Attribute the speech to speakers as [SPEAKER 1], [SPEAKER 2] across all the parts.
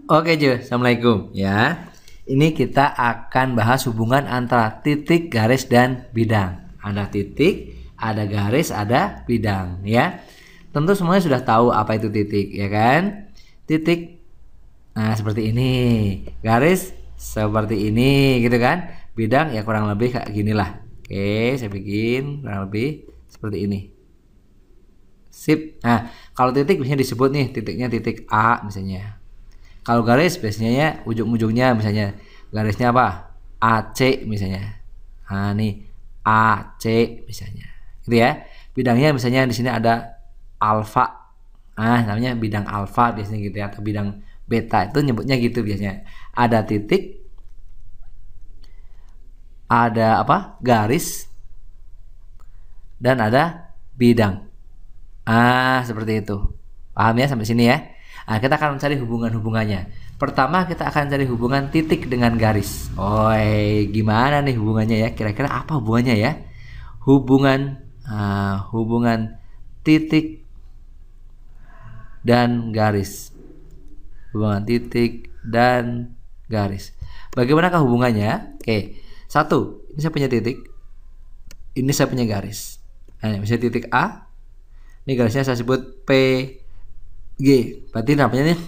[SPEAKER 1] Oke cuy, assalamualaikum ya. Ini kita akan bahas hubungan antara titik, garis, dan bidang. Ada titik, ada garis, ada bidang ya. Tentu semuanya sudah tahu apa itu titik ya kan. Titik, nah seperti ini. Garis seperti ini gitu kan. Bidang ya kurang lebih kayak gini lah. Oke, saya bikin kurang lebih seperti ini. Sip. Nah kalau titik biasanya disebut nih titiknya titik A misalnya. Kalau garis biasanya ya ujung-ujungnya misalnya garisnya apa? AC misalnya. Nah, nih AC misalnya. Gitu ya. Bidangnya misalnya di sini ada alfa. Nah, namanya bidang alfa biasanya gitu ya, atau bidang beta itu nyebutnya gitu biasanya. Ada titik, ada apa? Garis, dan ada bidang. Seperti itu. Paham ya sampai sini ya? Nah, kita akan mencari hubungan-hubungannya. Pertama kita akan cari hubungan titik dengan garis. Gimana nih hubungannya ya? Kira-kira apa hubungannya ya? Hubungan titik dan garis. Hubungan titik dan garis. Bagaimanakah hubungannya? Oke, satu, ini saya punya titik, ini saya punya garis. Nah, misalnya titik A, ini garisnya saya sebut P G, berarti namanya nih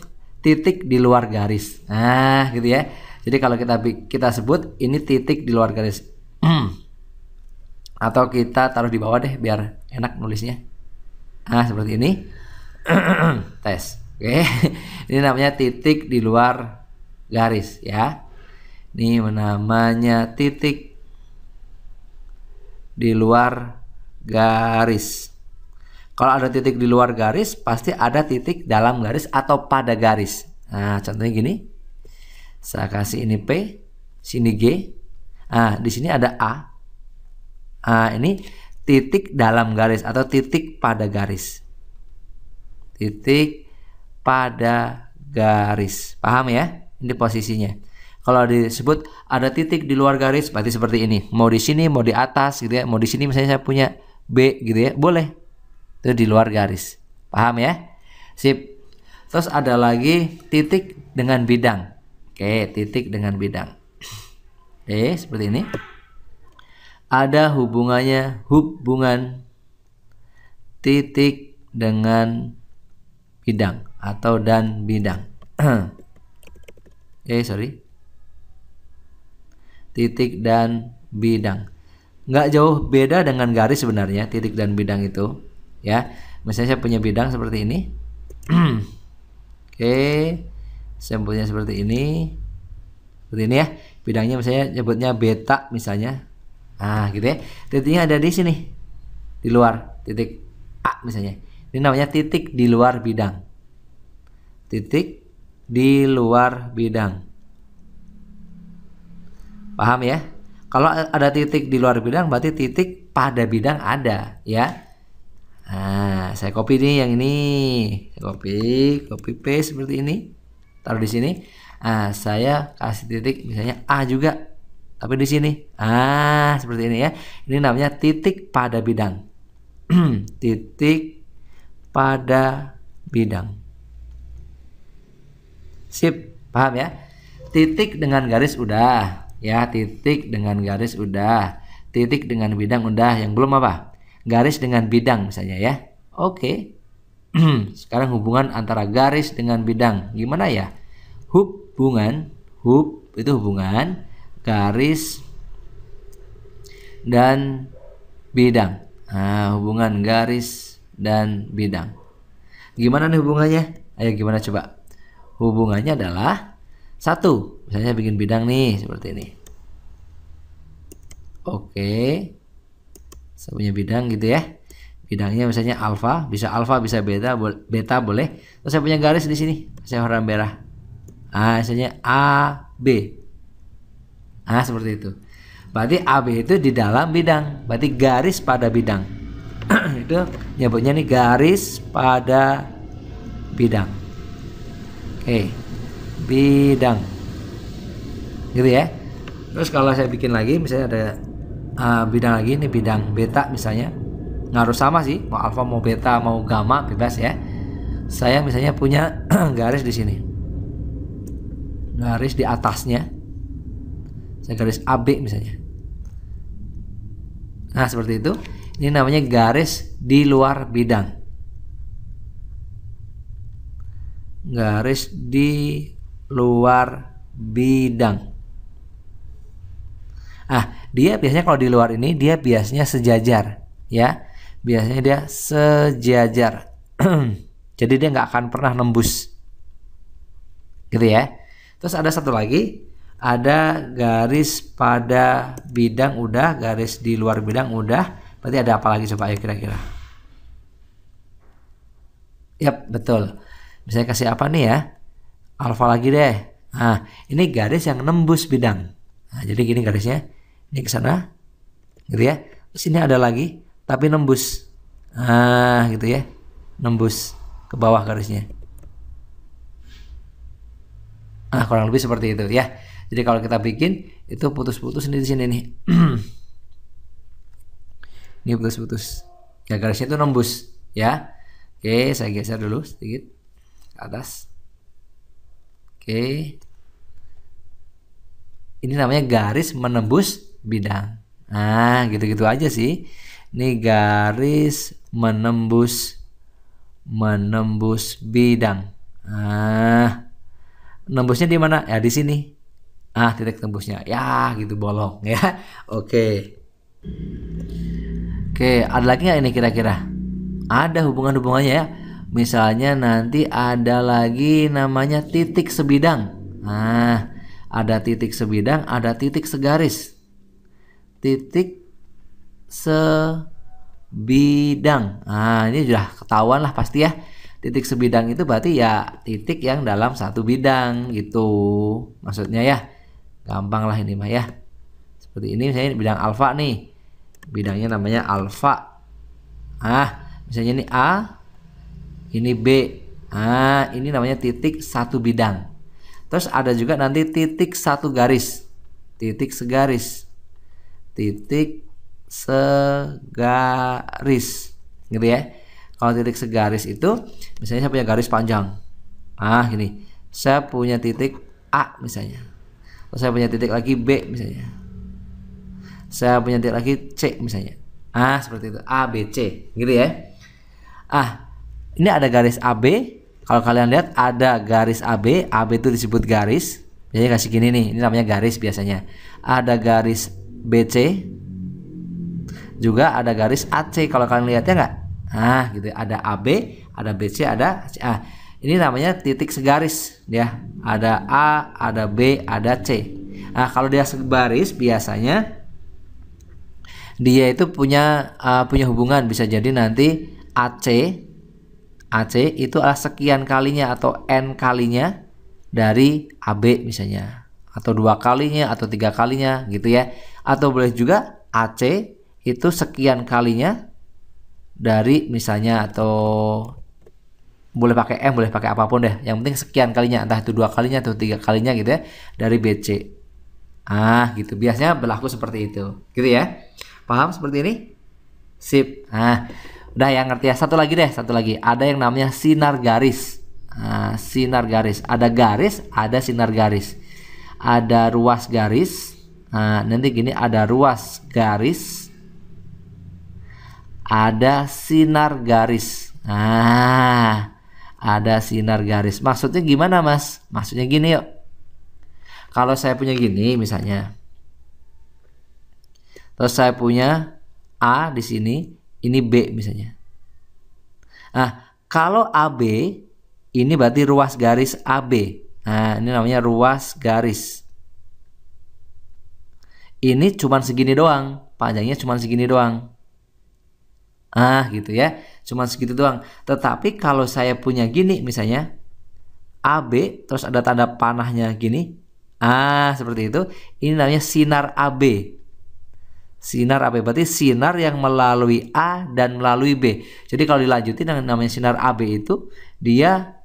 [SPEAKER 1] titik di luar garis. Nah, gitu ya. Jadi kalau kita sebut ini titik di luar garis. Atau kita taruh di bawah deh biar enak nulisnya. Nah, seperti ini. Tes. Oke. Ini namanya titik di luar garis ya. Ini namanya titik di luar garis. Kalau ada titik di luar garis, pasti ada titik dalam garis atau pada garis. Nah, contohnya gini. Saya kasih ini P, sini G. Nah, di sini ada A. Nah, ini titik dalam garis atau titik pada garis. Titik pada garis. Paham ya? Ini posisinya. Kalau disebut ada titik di luar garis, berarti seperti ini. Mau di sini, mau di atas gitu ya. Mau di sini misalnya saya punya B gitu ya. Boleh. Itu di luar garis. Paham ya? Sip. Terus ada lagi titik dengan bidang. Oke, titik dengan bidang. Oke, seperti ini. Ada hubungannya, hubungan titik dengan bidang atau dan bidang. Sorry. Titik dan bidang. Nggak jauh beda dengan garis sebenarnya, titik dan bidang itu. Ya, misalnya saya punya bidang seperti ini. Oke, saya punya seperti ini ya. Bidangnya misalnya nyebutnya beta misalnya. Nah, gitu ya. Titiknya ada di sini, di luar titik A misalnya. Ini namanya titik di luar bidang. Titik di luar bidang. Paham ya? Kalau ada titik di luar bidang, berarti titik pada bidang ada, ya. Nah, saya copy nih yang ini. Copy paste seperti ini. Taruh di sini. Nah, saya kasih titik misalnya A juga. Tapi di sini. Seperti ini ya. Ini namanya titik pada bidang. Titik pada bidang. Sip, paham ya? Titik dengan garis udah, ya. Titik dengan garis udah. Titik dengan bidang udah. Yang belum apa? Garis dengan bidang misalnya ya. Oke. Sekarang hubungan antara garis dengan bidang gimana ya? Hubungan itu hubungan garis dan bidang. Nah, hubungan garis dan bidang. Gimana nih hubungannya? Ayo gimana coba? Hubungannya adalah satu. Misalnya bikin bidang nih seperti ini. Oke. Saya punya bidang gitu ya. Bidangnya misalnya alfa bisa beta boleh. Terus saya punya garis di sini. Saya warna merah. Misalnya A B. Seperti itu. Berarti AB itu di dalam bidang. Berarti garis pada bidang. Itu nyebutnya nih garis pada bidang. Oke. Bidang. Gitu ya. Terus kalau saya bikin lagi misalnya ada bidang lagi, ini bidang beta misalnya, nggak harus sama sih, mau alfa mau beta mau gamma bebas ya. Saya misalnya punya garis di sini. garis di atasnya. Saya garis AB misalnya. Nah, seperti itu. Ini namanya garis di luar bidang. Garis di luar bidang. Dia biasanya kalau di luar ini dia biasanya sejajar, ya. Biasanya dia sejajar. Jadi dia nggak akan pernah nembus, gitu ya. Terus ada satu lagi, ada garis pada bidang udah, garis di luar bidang udah. Berarti ada apa lagi coba ya kira-kira? Yap, betul. Misalnya kasih apa nih ya? Alfa lagi deh. Nah, ini garis yang nembus bidang. Nah, jadi gini garisnya. Ini ke sana. Gitu ya. Terus ini ada lagi tapi nembus. Nah, gitu ya. Nembus ke bawah garisnya. Nah, kurang lebih seperti itu ya. Jadi kalau kita bikin itu putus-putus di sini nih. Ini putus-putus. Ya, garisnya itu nembus ya. Oke, saya geser dulu sedikit ke atas. Oke. Ini namanya garis menembus bidang. Nah, gitu-gitu aja sih. Ini garis menembus bidang. Nah, nembusnya di mana? Ya di sini. Titik tembusnya. Ya, gitu bolong ya. Oke. Oke, ada lagi nggak ini kira-kira? Ada hubungan-hubungannya ya. Misalnya nanti ada lagi namanya titik sebidang. Nah, ada titik sebidang, ada titik segaris. Titik sebidang. Nah, ini sudah ketahuan lah pasti ya. Titik sebidang itu berarti ya titik yang dalam satu bidang gitu. Maksudnya ya. Gampang lah ini mah ya. Seperti ini misalnya bidang alfa nih. Bidangnya namanya alfa. Misalnya ini A, ini B. Ini namanya titik satu bidang. Terus ada juga nanti titik satu garis. Titik segaris. Titik segaris. Gitu ya. Kalau titik segaris itu misalnya saya punya garis panjang. Gini. Saya punya titik A misalnya. Terus saya punya titik lagi B misalnya. Saya punya titik lagi C misalnya. Seperti itu. A, B, C. Gitu ya. Ini ada garis AB. Kalau kalian lihat ada garis AB. AB itu disebut garis. Biasanya kasih gini nih. Ini namanya garis biasanya. Ada garis BC. Juga ada garis AC. Kalau kalian lihatnya nggak? Gitu. Ada AB, ada BC, ada AC. Ini namanya titik segaris ya. Ada A, ada B, ada C. Kalau dia sebaris biasanya dia itu punya hubungan, bisa jadi nanti AC itu adalah sekian kalinya atau N kalinya dari AB misalnya, atau 2 kalinya atau 3 kalinya gitu ya. Atau boleh juga AC itu sekian kalinya dari misalnya, atau boleh pakai M, boleh pakai apapun deh. Yang penting sekian kalinya, entah itu 2 kalinya atau 3 kalinya gitu ya, dari BC. Gitu. Biasanya berlaku seperti itu. Gitu ya. Paham seperti ini? Sip. Udah yang ngerti ya. Satu lagi deh, satu lagi. Ada yang namanya sinar garis. Sinar garis. Ada garis, ada sinar garis. Ada ruas garis. Nanti gini, ada ruas garis. Ada sinar garis. Ada sinar garis. Maksudnya gimana, Mas? Maksudnya gini yuk. Kalau saya punya gini misalnya. Terus saya punya A di sini, ini B misalnya. Kalau AB ini berarti ruas garis AB. Ini namanya ruas garis. Ini cuman segini doang, panjangnya cuman segini doang. Gitu ya, cuman segitu doang. Tetapi kalau saya punya gini misalnya, AB terus ada tanda panahnya gini. Seperti itu. Ini namanya sinar AB. Sinar AB berarti sinar yang melalui A dan melalui B. Jadi kalau dilanjutin yang namanya sinar AB itu dia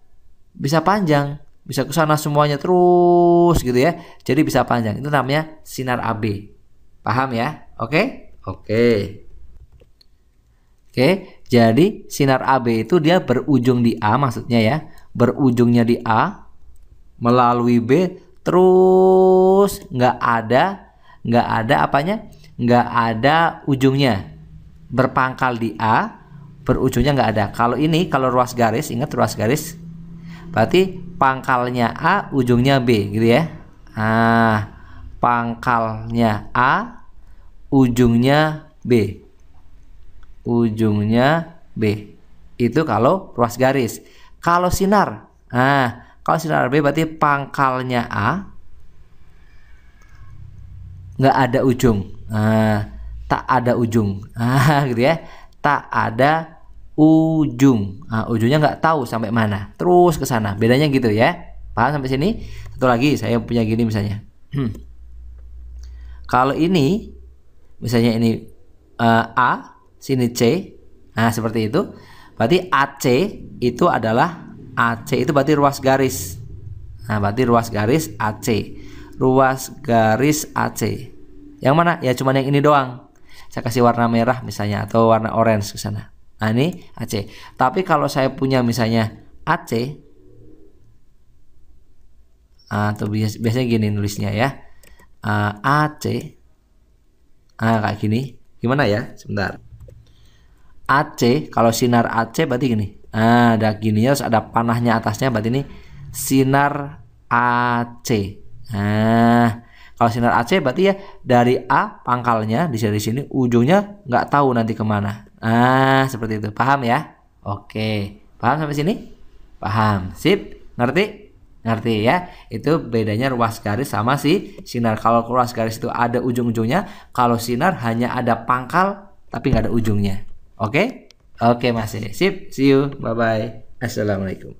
[SPEAKER 1] bisa panjang, bisa ke sana semuanya terus gitu ya. Jadi bisa panjang. Itu namanya sinar AB. Paham ya? Oke? Oke. Jadi sinar AB itu dia berujung di A maksudnya ya. Berujungnya di A, melalui B, terus nggak ada apanya, nggak ada ujungnya, berpangkal di A, berujungnya nggak ada. Kalau ini, kalau ruas garis, ingat ruas garis, berarti pangkalnya A, ujungnya B, gitu ya. Pangkalnya A, ujungnya B, ujungnya B. Itu kalau ruas garis. Kalau sinar, kalau sinar B berarti pangkalnya A, nggak ada ujung, tak ada ujung, gitu ya, tak ada ujung. Ujungnya nggak tahu sampai mana, terus ke sana. Bedanya gitu ya. Paham sampai sini? Satu lagi, saya punya gini misalnya. Kalau ini, misalnya ini A, sini C, seperti itu. Berarti AC itu adalah AC itu berarti ruas garis. Berarti ruas garis AC. Ruas garis AC. Yang mana? Ya cuman yang ini doang. Saya kasih warna merah misalnya atau warna orange ke sana. Ini AC. Tapi kalau saya punya misalnya AC, atau biasanya gini nulisnya ya. AC. Kayak gini. Gimana ya? Sebentar. AC, kalau sinar AC berarti gini. Ada gini ya, ada panahnya atasnya, berarti ini sinar AC. Kalau sinar AC berarti ya dari A pangkalnya di sini, ujungnya nggak tahu nanti kemana. Seperti itu. Paham ya? Oke, paham sampai sini? Paham. Sip. Ngerti? Ngerti ya? Itu bedanya ruas garis sama si sinar. Kalau ruas garis itu ada ujung-ujungnya, kalau sinar hanya ada pangkal tapi nggak ada ujungnya. Oke? Oke, masih. Sip. See you. Bye-bye. Assalamualaikum.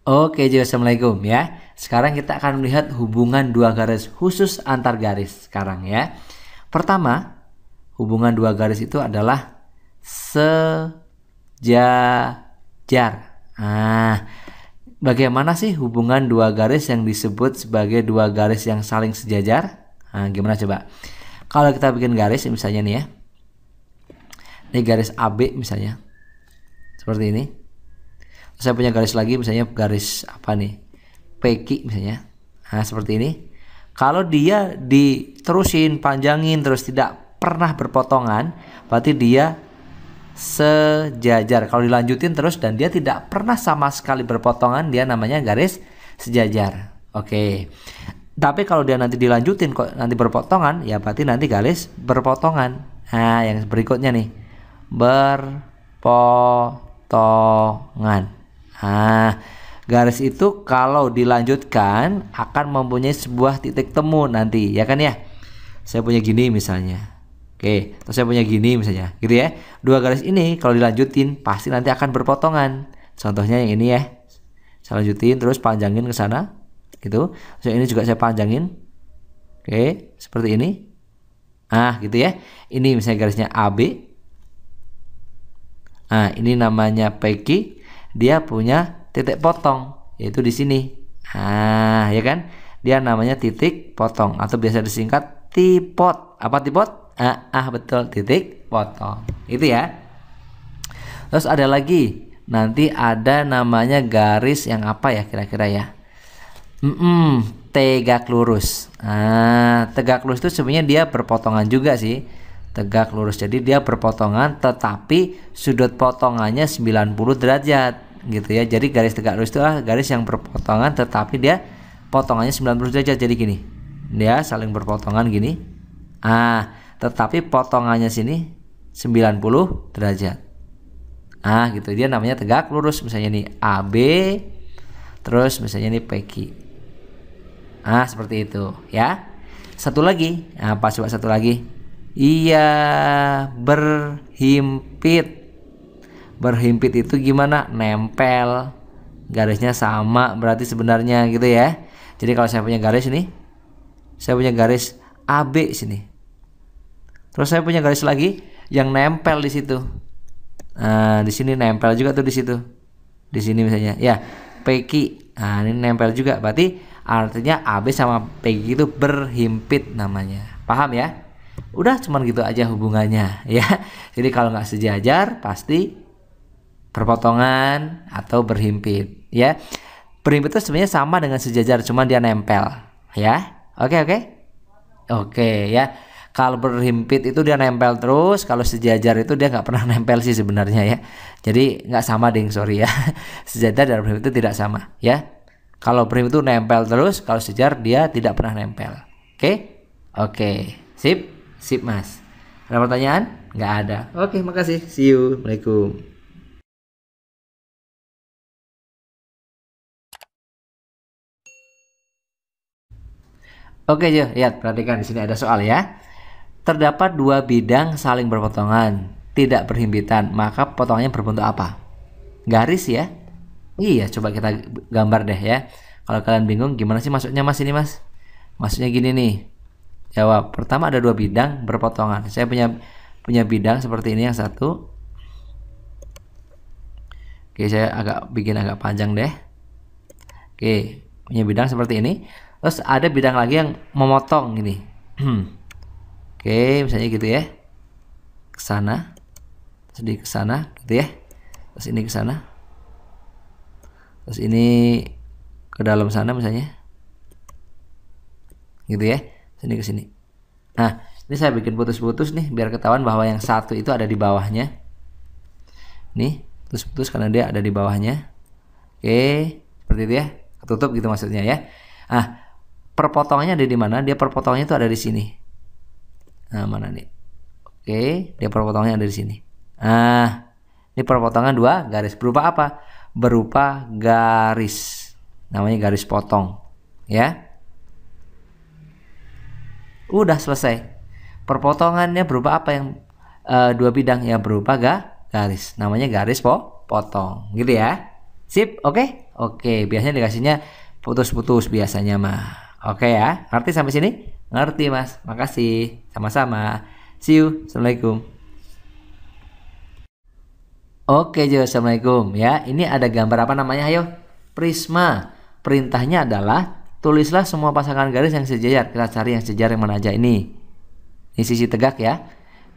[SPEAKER 1] Oke, jadi assalamualaikum ya. Sekarang kita akan melihat hubungan dua garis khusus antar garis sekarang ya. Pertama, hubungan dua garis itu adalah sejajar. Bagaimana sih hubungan dua garis yang disebut sebagai dua garis yang saling sejajar? Gimana coba? Kalau kita bikin garis misalnya nih ya. Ini garis AB misalnya. Seperti ini. Saya punya garis lagi misalnya garis apa nih? PQ misalnya. Seperti ini. Kalau dia diterusin, panjangin terus tidak pernah berpotongan, berarti dia sejajar. Kalau dilanjutin terus dan dia tidak pernah sama sekali berpotongan, dia namanya garis sejajar. Oke. Tapi kalau dia nanti dilanjutin kok nanti berpotongan, ya berarti nanti garis berpotongan. Yang berikutnya nih. Berpotongan. Garis itu kalau dilanjutkan akan mempunyai sebuah titik temu nanti, ya kan ya? Saya punya gini misalnya. Oke, terus saya punya gini misalnya, gitu ya. Dua garis ini kalau dilanjutin pasti nanti akan berpotongan. Contohnya yang ini ya. Saya lanjutin terus panjangin ke sana, gitu. Terus ini juga saya panjangin. Oke, seperti ini. Gitu ya. Ini misalnya garisnya AB. Ini namanya PQ. Dia punya titik potong, yaitu di sini. Ya kan? Dia namanya titik potong atau biasa disingkat tipot. Apa tipot? Betul, titik potong. Itu ya. Terus ada lagi. Nanti ada namanya garis yang apa ya kira-kira ya? Tegak lurus. Tegak lurus itu sebenarnya dia berpotongan juga sih. Tegak lurus. Jadi dia berpotongan tetapi sudut potongannya 90 derajat gitu ya. Jadi garis tegak lurus itu adalah garis yang berpotongan tetapi dia potongannya 90 derajat. Jadi gini. Dia saling berpotongan gini. Tetapi potongannya sini 90 derajat. Gitu. Dia namanya tegak lurus. Misalnya ini AB, terus misalnya ini PQ. Seperti itu ya. Satu lagi. Apa coba satu lagi? Iya, berhimpit. Berhimpit itu gimana? Nempel. Garisnya sama berarti sebenarnya gitu ya. Jadi kalau saya punya garis ini, saya punya garis AB sini. Terus saya punya garis lagi yang nempel di situ. Di sini nempel juga tuh di situ. Di sini misalnya, ya PQ. Ini nempel juga. Berarti artinya AB sama PQ itu berhimpit namanya. Paham ya? Udah cuman gitu aja hubungannya ya. Jadi kalau nggak sejajar pasti berpotongan atau berhimpit ya. Berhimpit itu sebenarnya sama dengan sejajar, cuma dia nempel ya. Oke ya. Kalau berhimpit itu dia nempel terus, kalau sejajar itu dia nggak pernah nempel sih sebenarnya ya. Jadi nggak sama ding, sorry ya. Sejajar dan berhimpit itu tidak sama ya. Kalau berhimpit itu nempel terus, kalau sejajar dia tidak pernah nempel. Oke, sip mas. Ada pertanyaan? Nggak ada. Oke, makasih. See you. Assalamualaikum. Oke, Jo, lihat, perhatikan di sini ada soal ya. Terdapat dua bidang saling berpotongan, tidak berhimpitan, maka potongannya berbentuk apa? Garis ya? Iya, coba kita gambar deh ya. Kalau kalian bingung gimana sih maksudnya mas ini mas? Maksudnya gini nih. Jawab. Pertama ada dua bidang berpotongan. Saya punya bidang seperti ini yang satu. Oke, saya bikin agak panjang deh. Oke, punya bidang seperti ini. Terus ada bidang lagi yang memotong gini. Oke, misalnya gitu ya. Ke sana. Sedih ke sana gitu ya. Terus ini ke sana. Terus ini ke dalam sana misalnya. Gitu ya. Sini ke sini. Nah, ini saya bikin putus-putus nih biar ketahuan bahwa yang satu itu ada di bawahnya. Nih, putus-putus karena dia ada di bawahnya. Oke, seperti itu ya. Ketutup gitu maksudnya ya. Nah, perpotongannya ada di mana? Dia perpotongannya itu ada di sini. Nah, mana nih? Oke, dia perpotongannya ada di sini. Nah, ini perpotongan dua garis berupa apa? Berupa garis. Namanya garis potong, ya. Udah selesai. Perpotongannya berupa apa yang dua bidang yang berupa garis. Namanya garis potong, gitu ya. Sip, oke? Oke, biasanya dikasihnya putus-putus biasanya mah. Oke ya, ngerti sampai sini? Ngerti mas, makasih. Sama-sama. See you, assalamualaikum. Oke Jo, assalamualaikum ya. Ini ada gambar apa namanya? Ayo, prisma. Perintahnya adalah tulislah semua pasangan garis yang sejajar. Kita cari yang sejajar yang mana aja ini. Ini sisi tegak ya.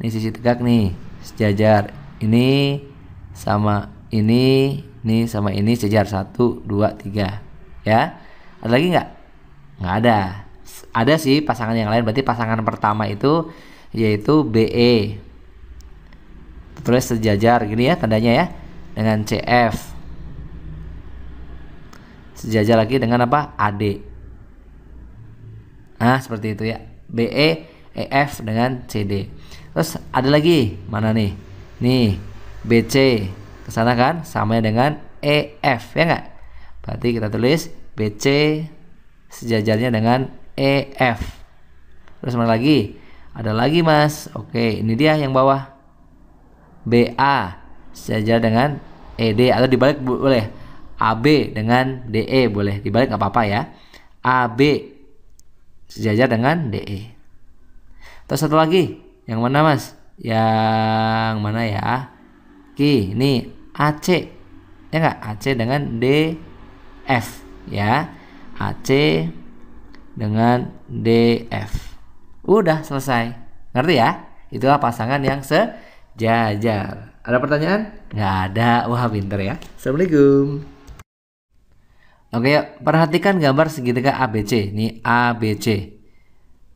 [SPEAKER 1] Ini sisi tegak nih, sejajar. Ini sama ini sama ini sejajar 1, 2, 3 ya. Ada lagi nggak? Nggak ada. Ada sih pasangan yang lain. Berarti pasangan pertama itu yaitu BE. Tulis sejajar gini ya tandanya ya, dengan CF. Sejajar lagi dengan apa? AD. Nah seperti itu ya. BE, EF dengan CD. Terus ada lagi mana nih? Nih BC ke sana kan sama dengan EF ya nggak? Berarti kita tulis BC sejajarnya dengan EF. Terus mana lagi? Ada lagi mas. Oke, ini dia yang bawah. BA sejajar dengan ED atau dibalik boleh. AB dengan DE boleh dibalik nggak apa-apa ya. AB sejajar dengan DE. Terus satu lagi, yang mana mas? Yang mana ya? Oke, ini AC ya nggak? AC dengan DF ya. AC dengan DF. Udah selesai. Ngerti ya? Itulah pasangan yang sejajar. Ada pertanyaan? Nggak ada. Wah pinter ya. Assalamualaikum. Oke yuk, perhatikan gambar segitiga ABC. Ini ABC.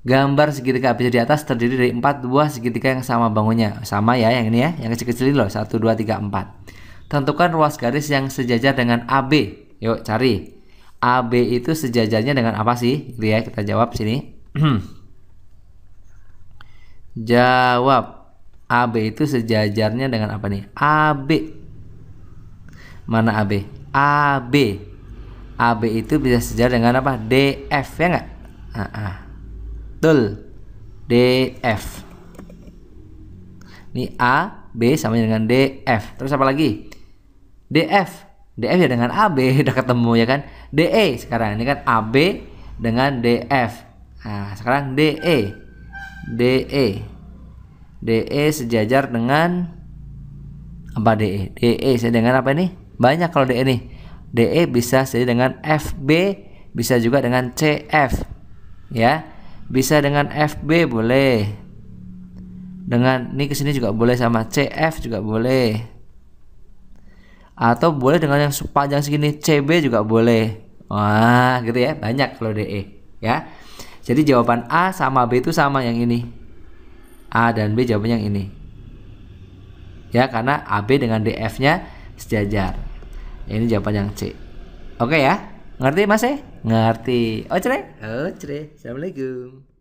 [SPEAKER 1] Gambar segitiga ABC di atas terdiri dari 4 buah segitiga yang sama bangunnya. Sama ya yang ini ya, yang kecil-kecil ini loh. 1, 2, 3, 4. Tentukan ruas garis yang sejajar dengan AB. Yuk cari. AB itu sejajarnya dengan apa sih? Gitu ya, kita jawab sini. Jawab. AB itu sejajarnya dengan apa nih? AB. Mana AB? AB. AB itu bisa sejajar dengan apa? DF ya nggak? Betul. DF. Ini A, B sama dengan DF. Terus apa lagi? DF. DF ya dengan AB udah ketemu ya kan? DE sekarang ini kan AB dengan DF. Nah, sekarang DE. DE. DE sejajar dengan apa DE? DE sejajar dengan apa nih? Banyak kalau DE nih. DE bisa sejajar dengan FB, bisa juga dengan CF. Ya. Bisa dengan FB boleh. Dengan ini ke sini juga boleh, sama CF juga boleh. Atau boleh dengan yang sepanjang segini, CB juga boleh. Wah, gitu ya. Banyak kalau DE, ya. Jadi jawaban A sama B itu sama yang ini. A dan B jawabannya yang ini. Ya, karena AB dengan DF-nya sejajar. Ini jawaban yang C. Oke ya? Ngerti Mas? Ngerti. Oh, Assalamualaikum.